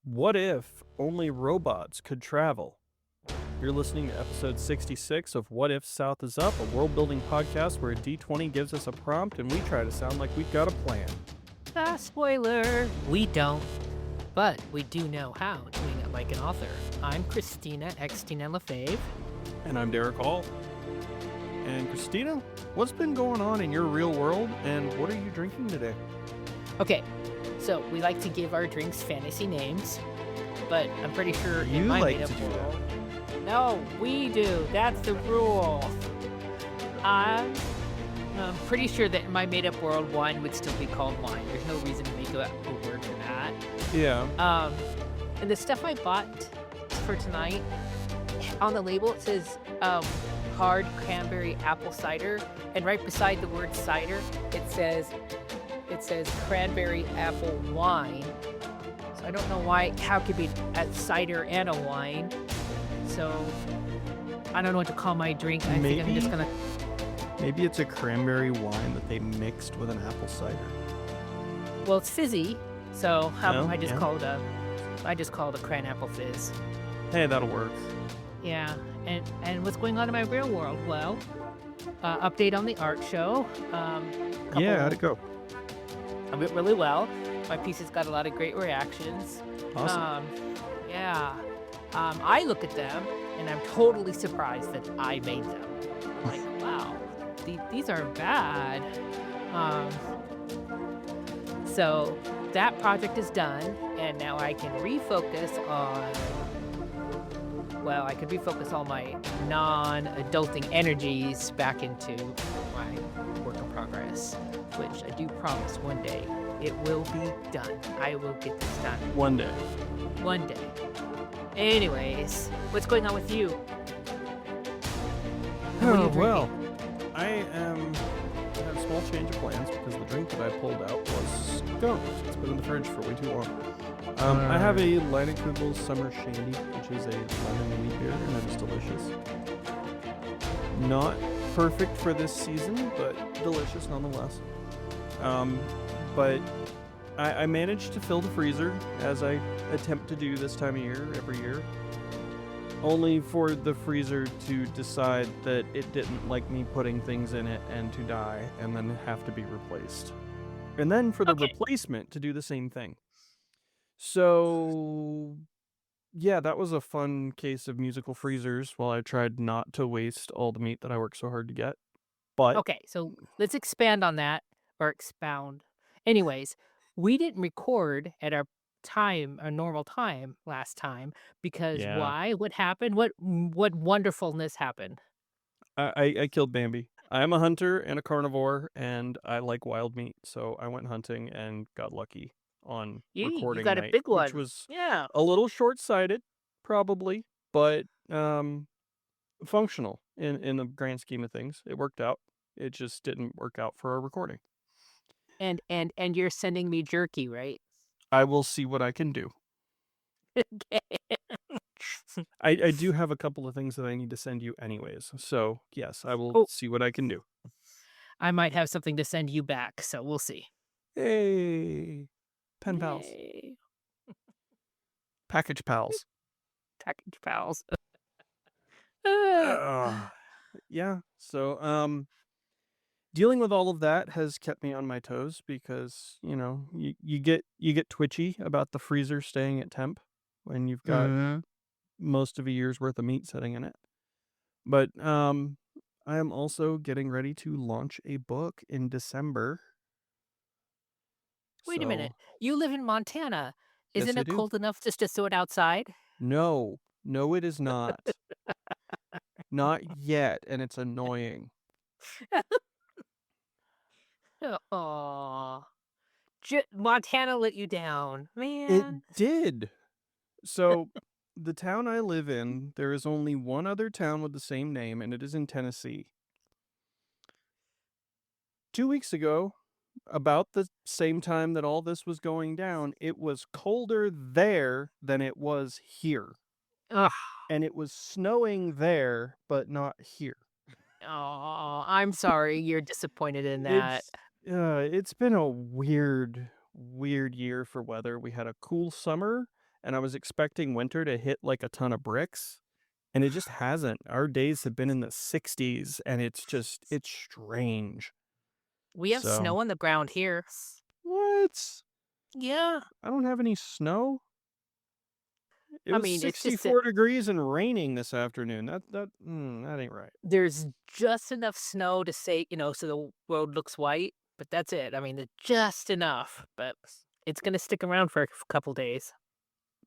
What if only robots could travel? You're listening to episode 66 of What If South is Up, a world-building podcast where a D20 gives us a prompt and we try to sound like we've got a plan. Spoiler, we don't. But we do know how, doing it like an author. I'm Christina Xtina LaFave. And I'm Derrick Hall. And Christina, what's been going on in your real world, and what are you drinking today? Okay, so we like to give our drinks fantasy names, but I'm pretty sure You in my like made-up to do world... No, we do. That's the rule. I'm pretty sure that in my made-up world, wine would still be called wine. There's no reason to make a word for that. Yeah. And the stuff I bought for tonight, on the label it says hard cranberry apple cider, and right beside the word cider, it says cranberry apple wine. So I don't know how it could be a cider and a wine. So I don't know what to call my drink. I think I'm just gonna. Maybe it's a cranberry wine that they mixed with an apple cider. Well, it's fizzy, so I just yeah. call it a cran apple fizz. Hey, that'll work. Yeah, and what's going on in my real world? Well, update on the art show. Yeah, how'd it go? It went really well. My pieces got a lot of great reactions. Awesome. I look at them and I'm totally surprised that I made them. I'm like, wow, these are bad. So that project is done, and now I can refocus on. Well, I could refocus all my non-adulting energies back into my work in progress, which I do promise one day it will be done. I will get this done. One day. One day. Anyways, what's going on with you? What are you Well, I have a small change of plans because the drink that I pulled out was gone. It's been in the fridge for way too long. I have a Leinenkugel Summer Shandy, which is a lemon and wheat beer, and it is delicious. Not perfect for this season, but delicious nonetheless. But I managed to fill the freezer, as I attempt to do this time of year, every year. Only for the freezer to decide that it didn't like me putting things in it and to die, and then have to be replaced. And then for the replacement to do the same thing. So, yeah, that was a fun case of musical freezers while I tried not to waste all the meat that I worked so hard to get. But Okay, so let's expand on that, or expound. Anyways, we didn't record at our normal time last time because yeah, why? What happened? What wonderfulness happened? I killed Bambi. I am a hunter and a carnivore, and I like wild meat, so I went hunting and got lucky on You recording got a night, big which one. was Yeah. a little short-sighted, probably, but functional in the grand scheme of things. It worked out. It just didn't work out for our recording. And you're sending me jerky, right? I will see what I can do. Okay. I do have a couple of things that I need to send you anyways, so yes, I will see what I can do. I might have something to send you back, so we'll see. Hey, pen pals, Yay. package pals. Package pals. Yeah, so dealing with all of that has kept me on my toes because, you get twitchy about the freezer staying at temp when you've got most of a year's worth of meat sitting in it. But I am also getting ready to launch a book in December. Wait a minute. You live in Montana. Isn't Yes, I it do. cold enough just to throw it outside? No, it is not. Not yet, and it's annoying. Aw. Montana let you down, man. It did. So, the town I live in, there is only one other town with the same name, and it is in Tennessee. 2 weeks ago, about the same time that all this was going down, it was colder there than it was here. Ugh. And it was snowing there, but not here. Oh, I'm sorry you're disappointed in that. It's been a weird year for weather. We had a cool summer, and I was expecting winter to hit like a ton of bricks, and it just hasn't. Our days have been in the 60s, and it's strange. We have So, snow on the ground here. what? Yeah. I don't have any snow. It I was mean, it's just that 64 degrees and raining this afternoon. That ain't right. there's just enough snow to say, so the road looks white, but that's it. I mean, there's just enough, but it's going to stick around for a couple days.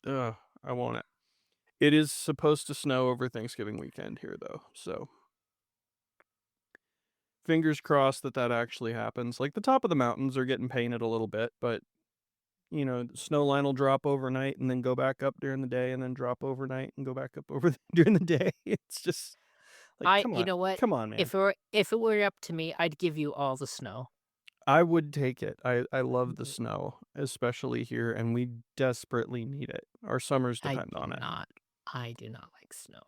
Ugh, I want it. It is supposed to snow over Thanksgiving weekend here, though, so fingers crossed that actually happens. Like, the top of the mountains are getting painted a little bit, but, the snow line will drop overnight and then go back up during the day and then drop overnight and go back up during the day. It's just like, You know what? come on, man. If it were up to me, I'd give you all the snow. I would take it. I love the Mm, snow, especially here, and we desperately need it. Our summers I depend do on it. not. I do not like snow.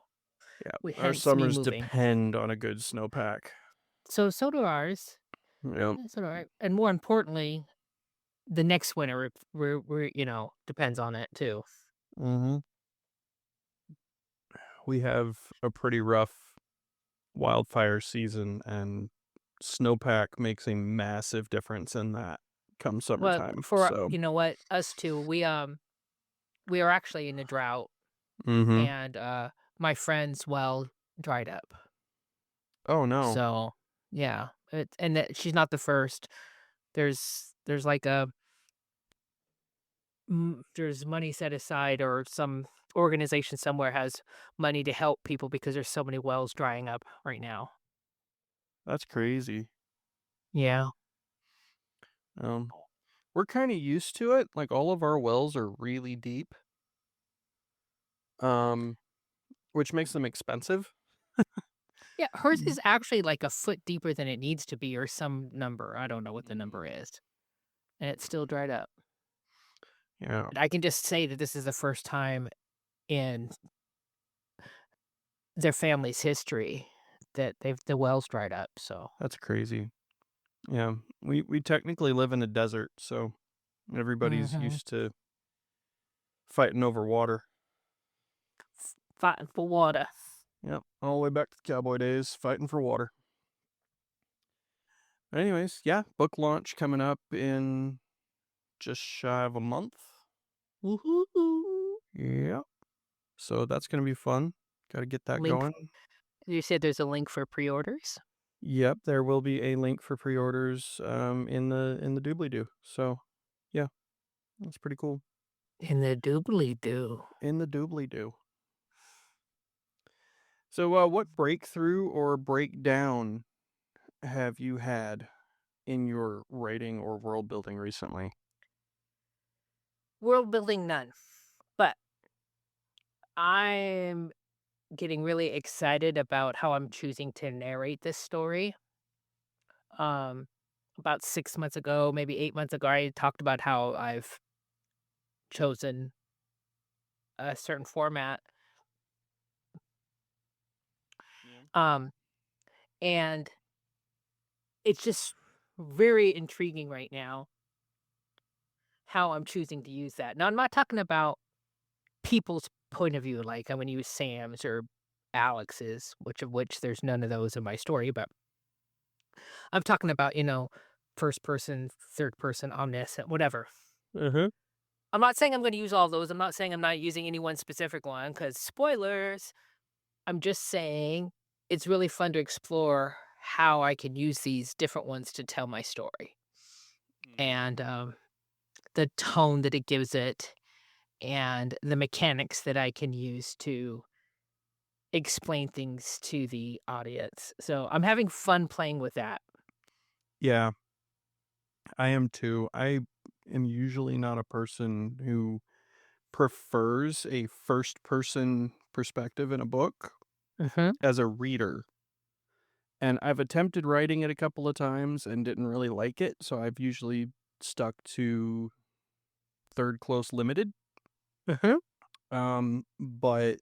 Yeah, our Hence me summers moving. depend on a good snowpack. So do ours. Yep. So do ours. And more importantly, the next winter, we're depends on it too. Mm-hmm. We have a pretty rough wildfire season, and snowpack makes a massive difference in that come Well, summertime. for So, you know what, us too. We are actually in a drought, mm-hmm. and my friend's well dried up. Oh no, So yeah, she's not the first. There's like there's money set aside, or some organization somewhere has money to help people because there's so many wells drying up right now. that's crazy. Yeah. Um, we're kind of used to it. Like, all of our wells are really deep, um, which makes them expensive. Yeah, hers is actually like a foot deeper than it needs to be, or some number. I don't know what the number is. And it's still dried up. Yeah, And I can just say that this is the first time in their family's history that the wells dried up. So that's crazy. Yeah, we technically live in a desert, so everybody's mhm. used to fighting over water. Fighting for water. Yep, all the way back to the cowboy days, fighting for water. Anyways, yeah, book launch coming up in just shy of a month. Woohoo! Yeah, so that's gonna be fun. Got to get that Link. going. You said there's a link for pre-orders Yep, there will be a link for pre-orders in the doobly doo. So, yeah, that's pretty cool. in the doobly doo. In the doobly doo. So, what breakthrough or breakdown have you had in your writing or world building recently? World building none, but I'm getting really excited about how I'm choosing to narrate this story. Um, about 6 months ago, maybe 8 months ago, I talked about how I've chosen a certain format. Yeah. Um, and it's just very intriguing right now how I'm choosing to use that. Now, I'm not talking about people's point of view, like I'm going to use Sam's or Alex's, which there's none of those in my story, but I'm talking about, first person, third person, omniscient, whatever. Uh-huh. I'm not saying I'm going to use all those. I'm not saying I'm not using any one specific one because spoilers. I'm just saying it's really fun to explore how I can use these different ones to tell my story, and the tone that it gives it, and the mechanics that I can use to explain things to the audience. So I'm having fun playing with that. Yeah, I am too. I am usually not a person who prefers a first person perspective in a book Hmm. as a reader. And I've attempted writing it a couple of times and didn't really like it, so I've usually stuck to third close limited. But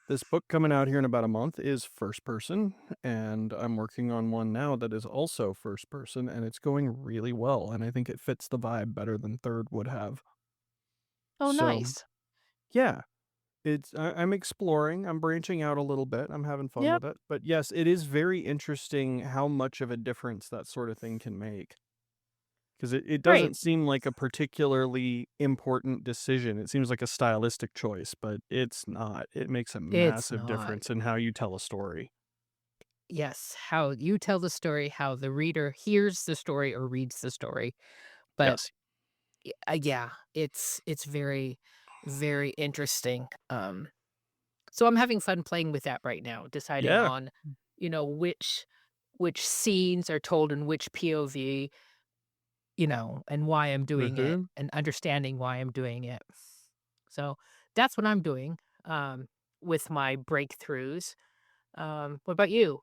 this book coming out here in about a month is first person, and I'm working on one now that is also first person, and it's going really well, and I think it fits the vibe better than third would have. Oh, So nice. yeah, I'm exploring. I'm branching out a little bit. I'm having fun Yep. with it. But yes, it is very interesting how much of a difference that sort of thing can make. Because it Right. doesn't seem like a particularly important decision. It seems like a stylistic choice, but it's not. It makes a It's massive not. difference in how you tell a story. Yes, how you tell the story, how the reader hears the story or reads the story. But Yes. yeah, it's very, very interesting. So I'm having fun playing with that right now, deciding Yeah. on, which scenes are told in which POV, and why I'm doing it, Mhm. and understanding why I'm doing it. So that's what I'm doing with my breakthroughs. What about you?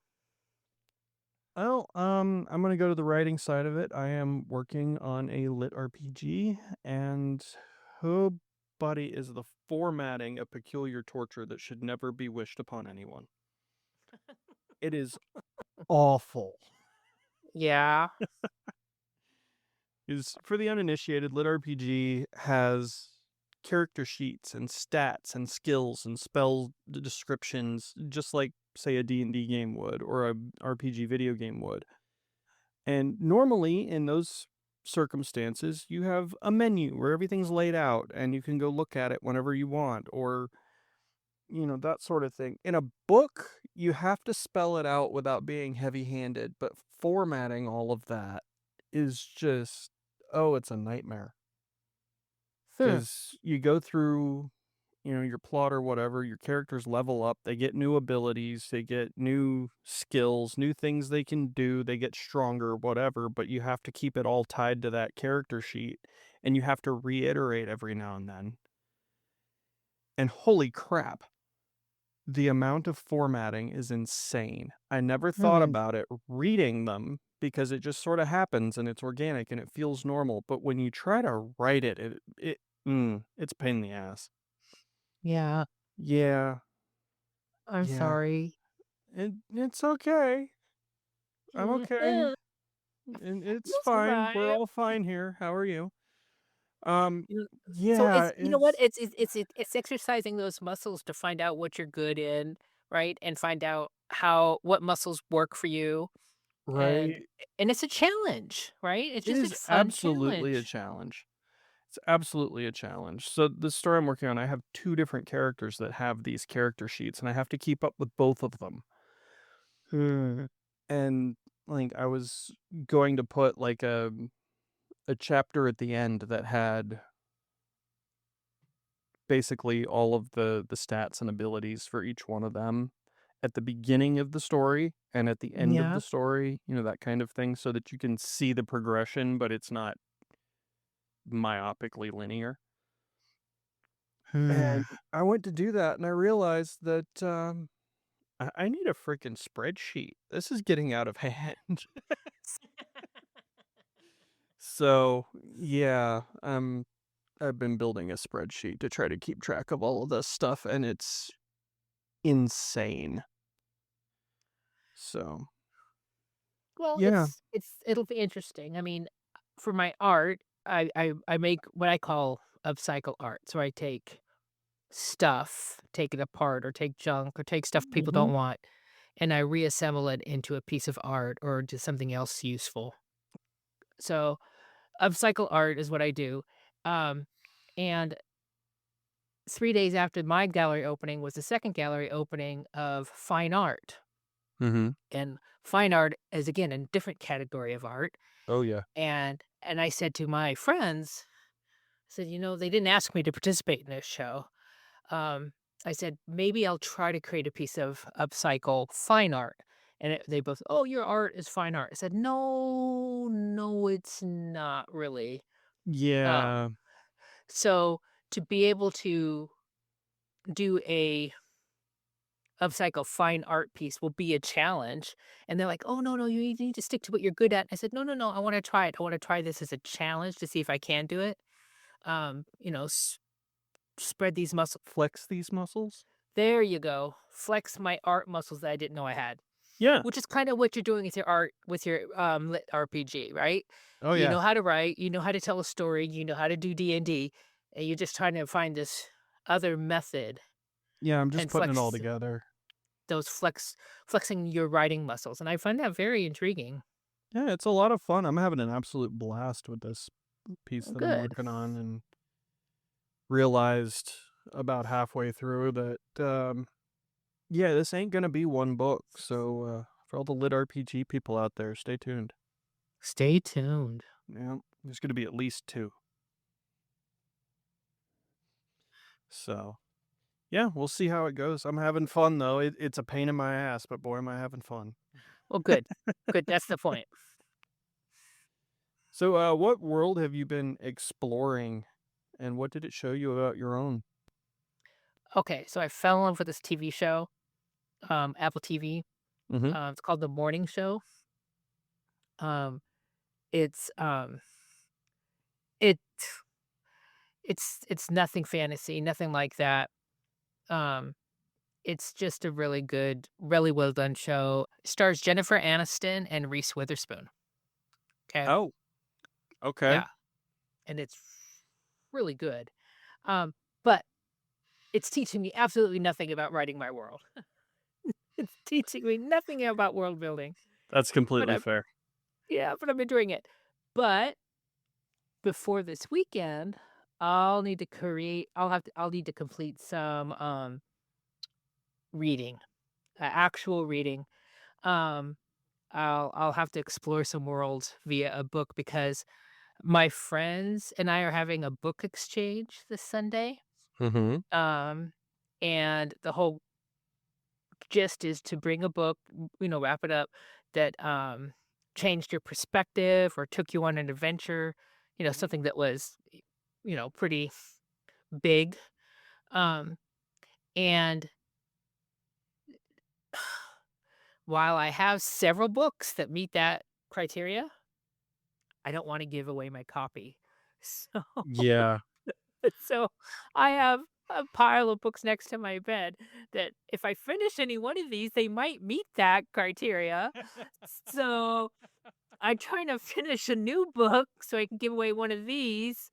Well, I'm gonna go to the writing side of it. I am working on a lit RPG, and oh, buddy, is the formatting a peculiar torture that should never be wished upon anyone. It is awful. Yeah. Is for the uninitiated, lit RPG has character sheets and stats and skills and spell descriptions, just like say a D&D game would or a RPG video game would. And normally in those circumstances, you have a menu where everything's laid out and you can go look at it whenever you want, or that sort of thing. In a book, you have to spell it out without being heavy-handed, but formatting all of that is just, oh, it's a nightmare. Hmm. Because you go through, your plot or whatever, your characters level up, they get new abilities, they get new skills, new things they can do, they get stronger, whatever, but you have to keep it all tied to that character sheet, and you have to reiterate every now and then. And holy crap, the amount of formatting is insane. I never thought Hmm. about it reading them because it just sort of happens and it's organic and it feels normal, but when you try to write it's a pain in the ass. Yeah. Yeah, I'm yeah. sorry. It's okay. I'm okay. You'll And it's fine. We're survive. all fine here. How are you? Um, You so yeah, it's you know what? it's It's exercising those muscles to find out what you're good in, right? And find out how what muscles work for you, and right. and it's a challenge, right? It's It just a is fun absolutely a challenge. challenge. It's absolutely a challenge. So the story I'm working on, I have two different characters that have these character sheets, and I have to keep up with both of them. And like I was going to put like a chapter at the end that had basically all of the stats and abilities for each one of them at the beginning of the story and at the end of the Yeah. story, that kind of thing, so that you can see the progression, but it's not myopically linear. And I went to do that and I realized that I need a freaking spreadsheet. This is getting out of hand. So yeah, I've been building a spreadsheet to try to keep track of all of this stuff, and it's insane. So Well, yeah. it'll be interesting. I mean, for my art, I make what I call upcycle art. So I take stuff, take it apart, or take junk, or take stuff people Mhm. don't want, and I reassemble it into a piece of art or to something else useful. So upcycle art is what I do. Um, and 3 days after my gallery opening was the second gallery opening of fine art. Mhm. And fine art is again a different category of art. Oh yeah. And I said to my friends, I said, they didn't ask me to participate in this show. Um, I said, maybe I'll try to create a piece of upcycle fine art. And they both, oh, your art is fine art. I said, no, no, it's not really. Um, Yeah. so to be able to do a upcycle fine art piece will be a challenge. And they're like, oh, no, no, you need to stick to what you're good at. I said, no, no, no, I want to try it. I want to try this as a challenge to see if I can do it. Um, you know, s- Spread these muscles. Flex these muscles? There you go. Flex my art muscles that I didn't know I had. Yeah. Which is kind of what you're doing with your art, with your lit RPG, right? Oh You yeah. know how to write, you know how to tell a story, you know how to do D&D. and you're just trying to find this other method Yeah, I'm just and putting it all together. flexing your writing muscles, and I find that very intriguing. Yeah, it's a lot of fun. I'm having an absolute blast with this piece Well, that I'm good. working on, and realized about halfway through that, yeah, this ain't gonna be one book. So for all the lit RPG people out there, stay tuned. Stay tuned. Yeah, there's gonna be at least two. So yeah, we'll see how it goes. I'm having fun though. It's a pain in my ass, but boy, am I having fun. Well, good. Good, that's the point. So, what world have you been exploring, and what did it show you about your own? Okay, so I fell in love with this TV show, Apple TV. Mm-hmm. It's called The Morning Show. Um, it's, it it's nothing fantasy, nothing like that. Um, it's just a really good, really well done show. Stars Jennifer Aniston and Reese Witherspoon. Okay, Oh, okay. yeah, and it's really good. But it's teaching me absolutely nothing about writing my world. It's teaching me nothing about world building, That's but completely I'm fair. yeah, but I'm enjoying it. But before this weekend, I'll need to complete some reading, actual reading. Um I'll have to explore some worlds via a book because my friends and I are having a book exchange this Sunday. Mm-hmm. Um and the whole gist is to bring a book, wrap it up that changed your perspective or took you on an adventure, something that was pretty big. Um and while I have several books that meet that criteria, I don't want to give away my copy. So Yeah. so I have a pile of books next to my bed that if I finish any one of these, they might meet that criteria. So I'm trying to finish a new book so I can give away one of these.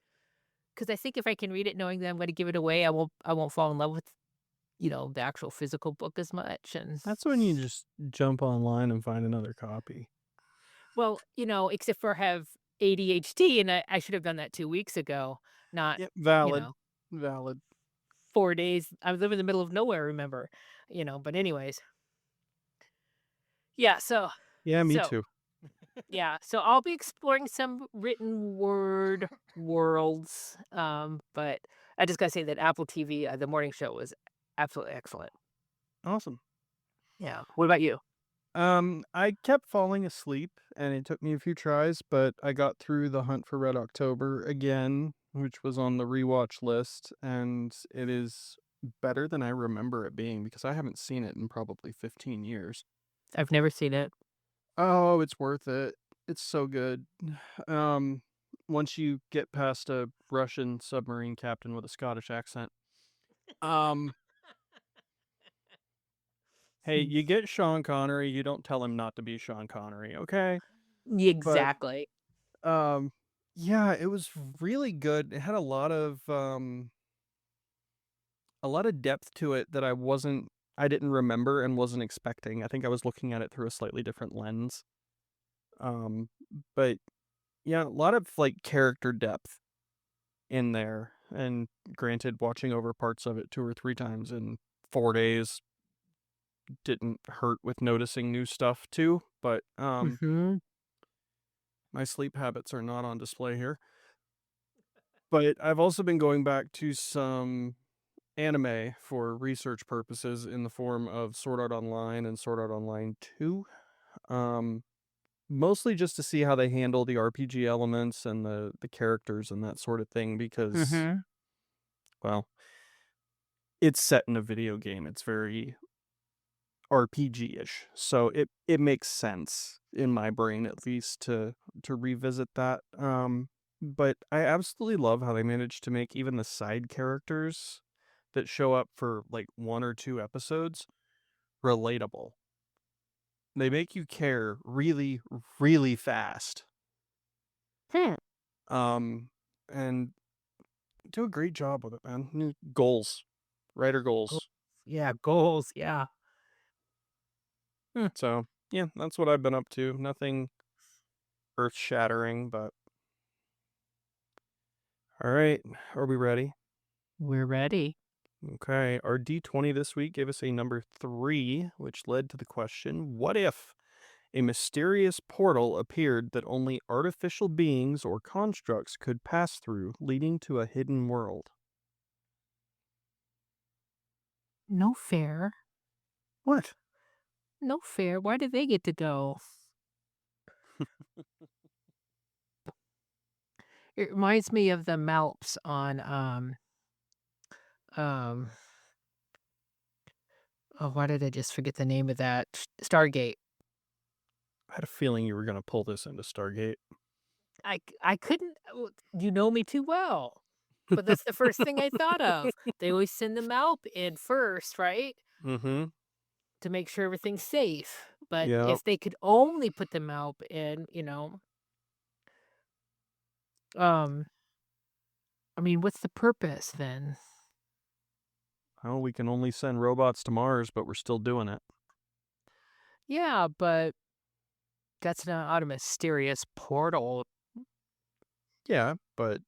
Because I think if I can read it knowing that I'm going to give it away, I won't fall in love with the actual physical book as much. And That's when you just jump online and find another copy. well, except for I have ADHD, and I should have done that 2 weeks ago, not Yep, you valid. know Valid. 4 days. I live in the middle of nowhere. Remember, But anyways, yeah. Yeah, me So too. yeah. So I'll be exploring some written word worlds. But I just gotta say that Apple TV, the morning show, was absolutely excellent. Awesome. Yeah. What about you? I kept falling asleep, and it took me a few tries, but I got through The Hunt for Red October again, which was on the rewatch list, and it is better than I remember it being because I haven't seen it in probably 15 years. I've never seen it. Oh, it's worth it. It's so good. Um, once you get past a Russian submarine captain with a Scottish accent. Um, hey, you get Sean Connery, you don't tell him not to be Sean Connery, okay? But Exactly. Um, yeah, it was really good. It had a lot of depth to it that I didn't remember and wasn't expecting. I think I was looking at it through a slightly different lens. Um, but yeah, a lot of like character depth in there. And granted, watching over parts of it 2 or 3 times in 4 days didn't hurt with noticing new stuff too. But Hmm. my sleep habits are not on display here. But I've also been going back to some anime for research purposes in the form of Sword Art Online and Sword Art Online 2. Um, Mostly just to see how they handle the RPG elements and the characters and that sort of thing because, Hmm. well, it's set in a video game. It's very RPG-ish. So it makes sense in my brain at least to revisit that. But I absolutely love how they managed to make even the side characters that show up for like 1 or 2 episodes relatable. They make you care really, really fast. Hmm. Um, and do a great job with it, man. New goals, writer Go- goals. Yeah, goals. Yeah. Hmm. So yeah, that's what I've been up to. Nothing earth shattering, but all right. Are we ready? We're ready. Okay. Our D20 this week gave us a number 3, which led to the question: what if a mysterious portal appeared that only artificial beings or constructs could pass through, leading to a hidden world? No fair. What? No fair. Why did they get to go? It reminds me of the Malps on um oh, why did I just forget the name of that? Stargate. I had a feeling you were going to pull this into Stargate. I couldn't. You know me too well, but that's the first thing I thought of. They always send the Malp in first, right, Mm-hmm. to make sure everything's safe. But Yeah. if they could only put the Malp in, um, I mean, what's the purpose then? Oh, we can only send robots to Mars, but we're still doing it. Yeah, but that's not a mysterious portal. Yeah, but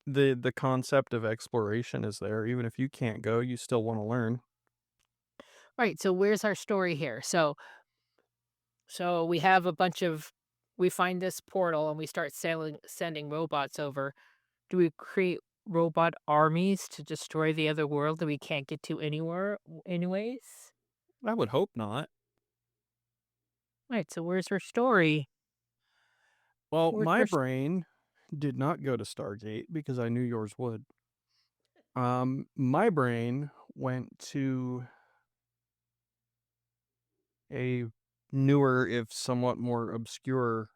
the concept of exploration is there. Even if you can't go, you still want to learn. Right, so where's our story here? So we have a bunch of we find this portal and we start sending robots over. Do we create robot armies to destroy the other world that we can't get to anywhere anyways? I would hope not. Right, so where's our story? Well, Where's my our brain did not go to Stargate because I knew yours would. My brain went to a newer, if somewhat more obscure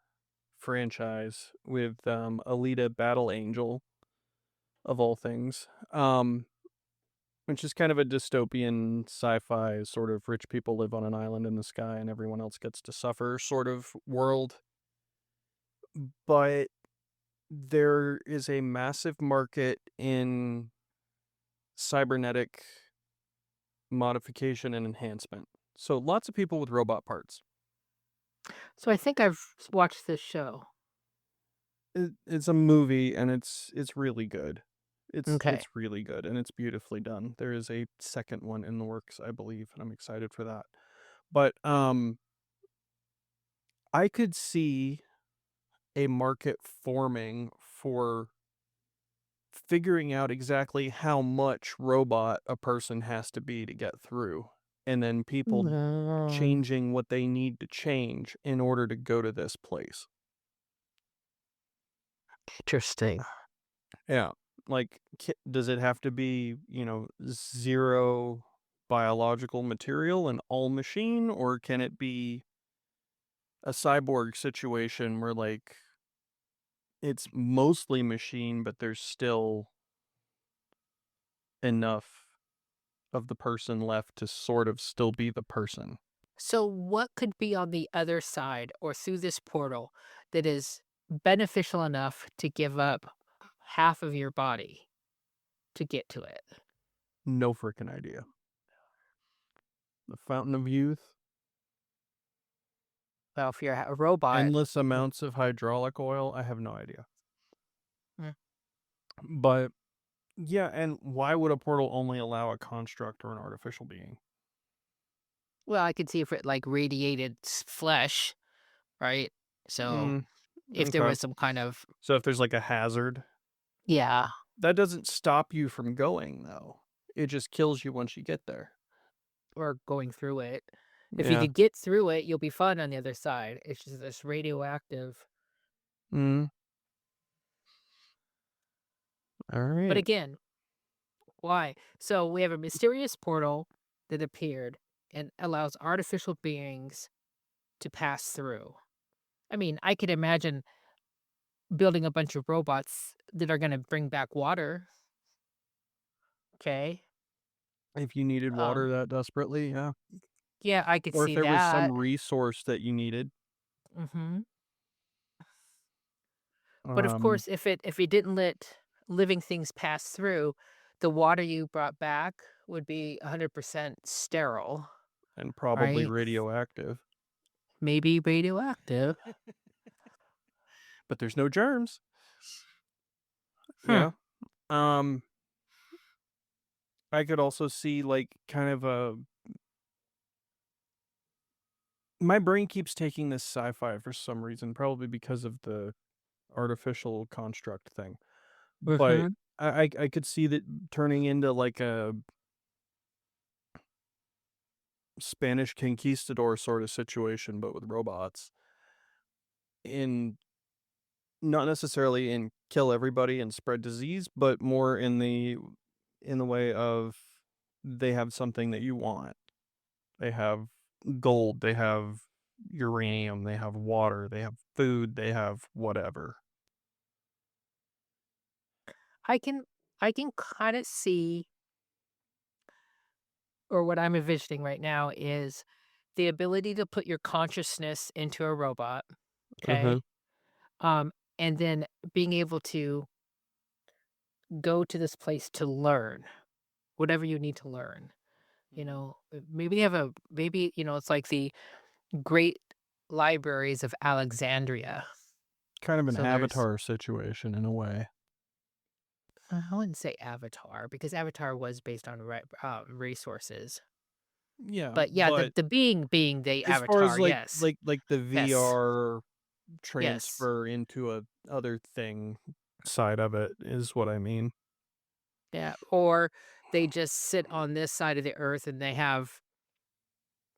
franchise with Alita Battle Angel, of all things. Which is kind of a dystopian sci-fi sort of rich people live on an island in the sky and everyone else gets to suffer sort of world. But there is a massive market in cybernetic modification and enhancement. So lots of people with robot parts. So I think I've watched this show. It's a movie and it's really good. Okay. It's really good and it's beautifully done. There is a second one in the works, I believe, and I'm excited for that. But I could see a market forming for figuring out exactly how much robot a person has to be to get through, and then people changing what they need to change in order to go to this place. Interesting. Yeah. Like, does it have to be, zero biological material and all machine, or can it be a cyborg situation where, like, it's mostly machine, but there's still enough of the person left to sort of still be the person? So what could be on the other side or through this portal that is beneficial enough to give up half of your body to get to it? No freaking idea. The Fountain of Youth, Well, if you're a robot, endless amounts of hydraulic oil. I have no idea. Mm. But yeah, and why would a portal only allow a construct or an artificial being? well, I could see if it like radiated flesh, right? So if there Okay. was some kind of So if there's like a hazard, yeah, that doesn't stop you from going, though. It just kills you once you get there. or going through it. If you Yeah. could get through it, you'll be fine on the other side. It's just this radioactive. Mm. All But right. again, why? So we have a mysterious portal that appeared and allows artificial beings to pass through. I mean, I could imagine building a bunch of robots that are going to bring back water. Okay. If you needed water Um, that desperately, yeah. yeah, I could Or if see there was some that. resource that you needed. Hmm. But of Um, course, if it didn't let living things pass through, the water you brought back would be 100% sterile, And probably right? radioactive. Maybe radioactive. But there's no germs. Hmm. Yeah. Um, I could also see like kind of a. My brain keeps taking this sci-fi for some reason, probably because of the artificial construct thing. But Mhm. I could see that turning into like a Spanish conquistador sort of situation, but with robots. In not necessarily in kill everybody and spread disease, but more in the way of they have something that you want. They have gold, they have uranium, they have water, they have food, they have whatever. I can I can kind of see, or what I'm envisioning right now is the ability to put your consciousness into a robot, Uh-huh. okay? And then being able to go to this place to learn whatever you need to learn. Maybe they have maybe, it's like the great libraries of Alexandria. Kind of an So there's avatar situation in a way. I wouldn't say Avatar because Avatar was based on resources. Yeah, But yeah, but the being the as far as Avatar, yes. like the Yes. VR Yes. transfer into a other thing side of it is what I mean. Yeah. Or they just sit on this side of the earth and they have,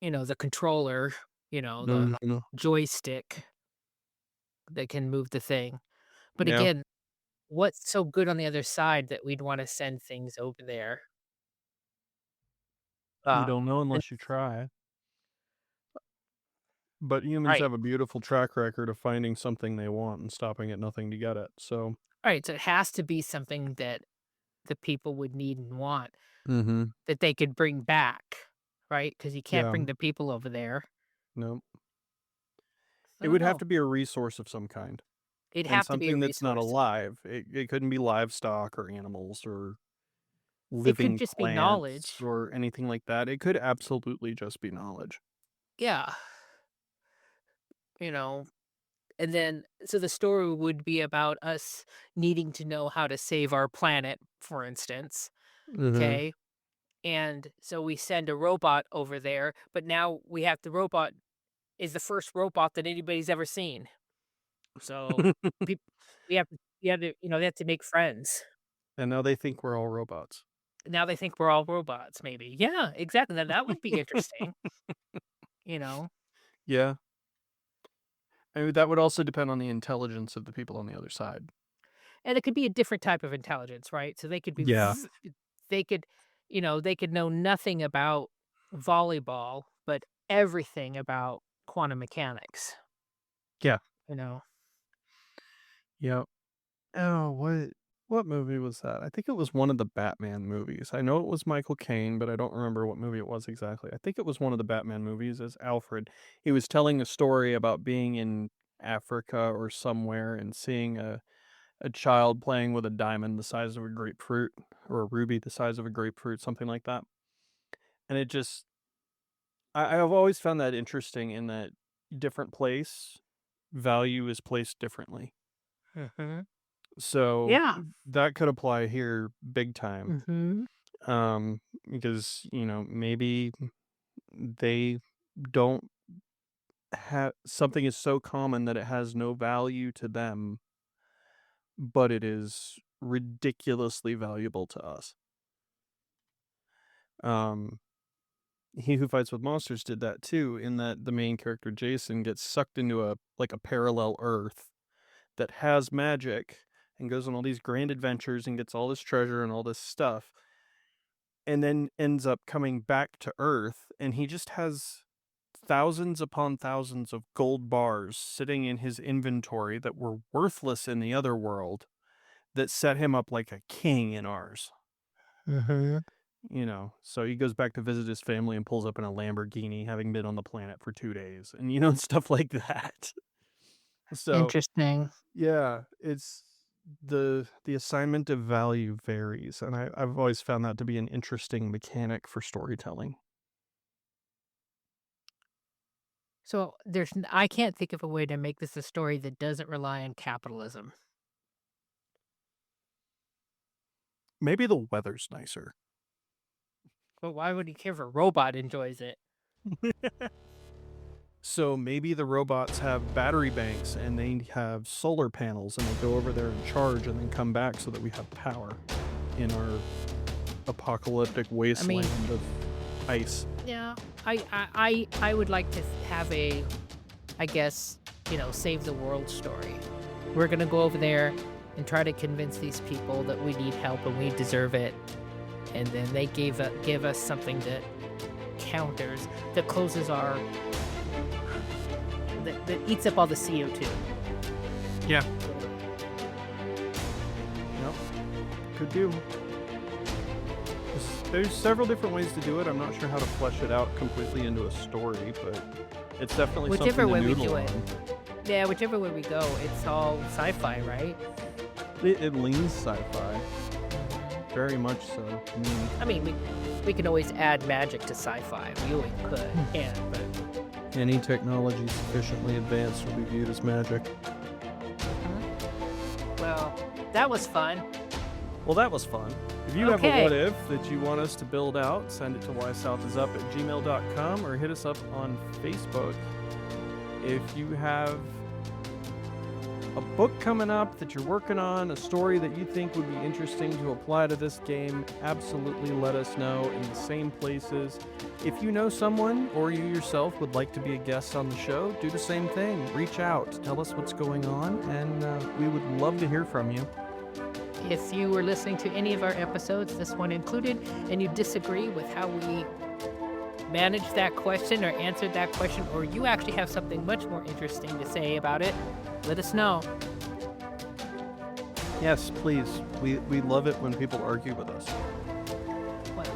the controller, the Mhm. joystick that can move the thing. But Yeah, again, what's so good on the other side that we'd wanna send things over there? you Uh, don't know and unless you try. But humans right, have a beautiful track record of finding something they want and stopping at nothing to get it. So, right, so it has to be something that the people would need and want mhm. that they could bring back, right? Because you can't Yeah, bring the people over there. no. I It don't would have know. to be a resource of some kind It'd and have to be a something that's not resource. alive. It couldn't be livestock or animals or It could living just be plants knowledge. or anything like that. It could absolutely just be knowledge. Yeah, you know, and then so the story would be about us needing to know how to save our planet, for instance, Mhm. okay? And so we send a robot over there, but now we have the robot is the first robot that anybody's ever seen. So peop we have to, they have to make friends. And now they think we're all robots. Now they think we're all robots, maybe. Yeah, exactly. Now that would be interesting, you know. Yeah. I mean, that would also depend on the intelligence of the people on the other side. And it could be a different type of intelligence, right? So they could be Yeah. they could, they could know nothing about volleyball, but everything about quantum mechanics, Yeah. you know. Yep. Oh, what movie was that? I think it was one of the Batman movies. I know it was Michael Caine, but I don't remember what movie it was exactly. I think it was one of the Batman movies as Alfred. He was telling a story about being in Africa or somewhere and seeing a child playing with a diamond the size of a grapefruit or a ruby the size of a grapefruit, something like that. And it just I've always found that interesting in that different place value is placed differently. Mhm. So Yeah. that could apply here big time. Mhm. Because, maybe they don't have something is so common that it has no value to them, but it is ridiculously valuable to us. Um, He Who Fights with Monsters did that too, in that the main character Jason gets sucked into a parallel Earth that has magic and goes on all these grand adventures and gets all this treasure and all this stuff, and then ends up coming back to Earth, and he just has thousands upon thousands of gold bars sitting in his inventory that were worthless in the other world that set him up like a king in ours. Mhm. So he goes back to visit his family and pulls up in a Lamborghini, having been on the planet for 2 days, and stuff like that. So Interesting. yeah, it's. the assignment of value varies, and I've always found that to be an interesting mechanic for storytelling. So I can't think of a way to make this a story that doesn't rely on capitalism. Maybe the weather's nicer. But why would he care if a robot enjoys it? So maybe the robots have battery banks and they have solar panels and they go over there and charge and then come back so that we have power in our apocalyptic wasteland of ice. Yeah, I would like to have a, I guess, save the world story. We're gonna go over there and try to convince these people that we need help and we deserve it, and then they give us something that counters, that closes our, that eats up all the CO2. Yeah. Yep. Could do. There's several different ways to do it. I'm not sure how to flesh it out completely into a story, but it's definitely Whichever way something to we do noodle it. on. Yeah, whichever way we go, it's all sci-fi, right? It leans sci-fi. Very much so. I mean, we can always add magic to sci-fi. We always could, but Any technology sufficiently advanced will be viewed as magic. well, that was fun. Well, that was fun. If you have a Okay. what if that you want us to build out, send it to whysouthisup@gmail.com or hit us up on Facebook. If you have a book coming up that you're working on, a story that you think would be interesting to apply to this game, absolutely let us know in the same places. If you know someone or you yourself would like to be a guest on the show, do the same thing. Reach out, tell us what's going on, and we would love to hear from you. If you were listening to any of our episodes, this one included, and you disagree with how we managed that question or answered that question, or you actually have something much more interesting to say about it, let us know. Yes, please. We love it when people argue with us. Well,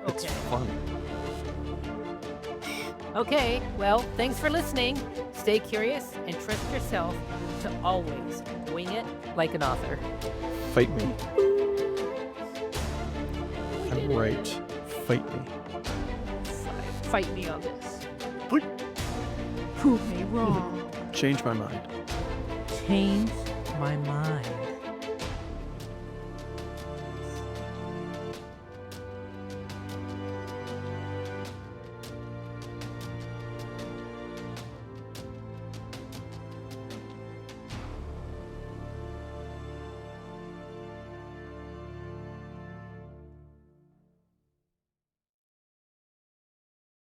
It's okay. fun. Okay, well, thanks for listening. Stay curious and trust yourself to always wing it like an author. Fight me. We I'm did it. right. Fight me. Fight me on this. Fight. Prove me wrong. Change my mind. Change my mind.